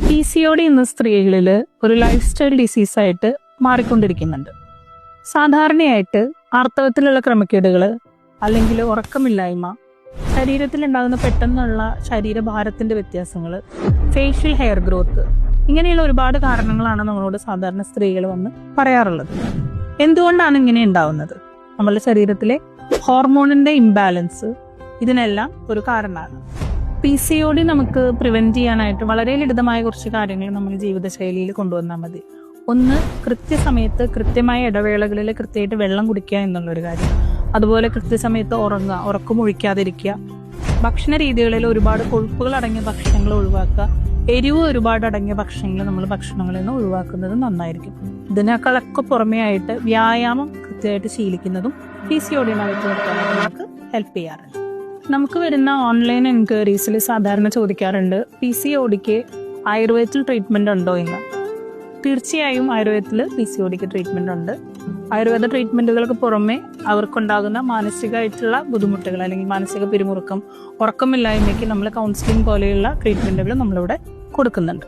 PCOD ഇന്ന് സ്ത്രീകളിൽ ഒരു ലൈഫ് സ്റ്റൈൽ ഡിസീസായിട്ട് മാറിക്കൊണ്ടിരിക്കുന്നുണ്ട്. സാധാരണയായിട്ട് ആർത്തവത്തിലുള്ള ക്രമക്കേടുകൾ അല്ലെങ്കിൽ ഉറക്കമില്ലായ്മ, ശരീരത്തിലുണ്ടാകുന്ന പെട്ടെന്നുള്ള ശരീരഭാരത്തിൻ്റെ വ്യത്യാസങ്ങൾ, ഫേഷ്യൽ ഹെയർ ഗ്രോത്ത്, ഇങ്ങനെയുള്ള ഒരുപാട് കാരണങ്ങളാണ് നമ്മളോട് സാധാരണ സ്ത്രീകൾ വന്ന് പറയാറുള്ളത്. എന്തുകൊണ്ടാണ് ഇങ്ങനെ ഉണ്ടാവുന്നത്? നമ്മളുടെ ശരീരത്തിലെ ഹോർമോണിൻ്റെ ഇംബാലൻസ് ഇതിനെല്ലാം ഒരു കാരണമാണ്. PCOD നമുക്ക് പ്രിവെൻറ്റ് ചെയ്യാനായിട്ട് വളരെ ലളിതമായ കുറച്ച് കാര്യങ്ങൾ നമ്മൾ ജീവിതശൈലിയിൽ കൊണ്ടുവന്നാൽ മതി. ഒന്ന്, കൃത്യസമയത്ത് കൃത്യമായ ഇടവേളകളിൽ കൃത്യമായിട്ട് വെള്ളം കുടിക്കുക എന്നുള്ളൊരു കാര്യം. അതുപോലെ കൃത്യസമയത്ത് ഉറങ്ങുക, ഉറക്കമൊഴിക്കാതിരിക്കുക. ഭക്ഷണ രീതികളിൽ ഒരുപാട് കൊഴുപ്പുകൾ അടങ്ങിയ ഭക്ഷണങ്ങൾ ഒഴിവാക്കുക. എരിവ് ഒരുപാട് അടങ്ങിയ ഭക്ഷണങ്ങൾ നമ്മൾ ഭക്ഷണങ്ങളിൽ നിന്ന് ഒഴിവാക്കുന്നത് നന്നായിരിക്കും. ഇതിനേക്കാളൊക്കെ പുറമേ ആയിട്ട് വ്യായാമം കൃത്യമായിട്ട് ശീലിക്കുന്നതും PCOD നിർത്താനായിട്ട് നമുക്ക് ഹെൽപ്പ് ചെയ്യാറുണ്ട്. നമുക്ക് വരുന്ന ഓൺലൈൻ എൻക്വയറീസിൽ സാധാരണ ചോദിക്കാറുണ്ട്, PCODക്ക് ആയുർവേദത്തിൽ ട്രീറ്റ്മെൻറ്റ് ഉണ്ടോ എന്ന്. തീർച്ചയായും ആയുർവേദത്തിൽ PCODക്ക് ട്രീറ്റ്മെൻറ്റ് ഉണ്ട്. ആയുർവേദ ട്രീറ്റ്മെൻറ്റുകൾക്ക് പുറമെ അവർക്കുണ്ടാകുന്ന മാനസികമായിട്ടുള്ള ബുദ്ധിമുട്ടുകൾ അല്ലെങ്കിൽ മാനസിക പിരിമുറുക്കം, ഉറക്കമില്ലായ്മയ്ക്ക് നമ്മൾ കൗൺസിലിംഗ് പോലെയുള്ള ട്രീറ്റ്മെൻറ്റുകൾ നമ്മളിവിടെ കൊടുക്കുന്നുണ്ട്.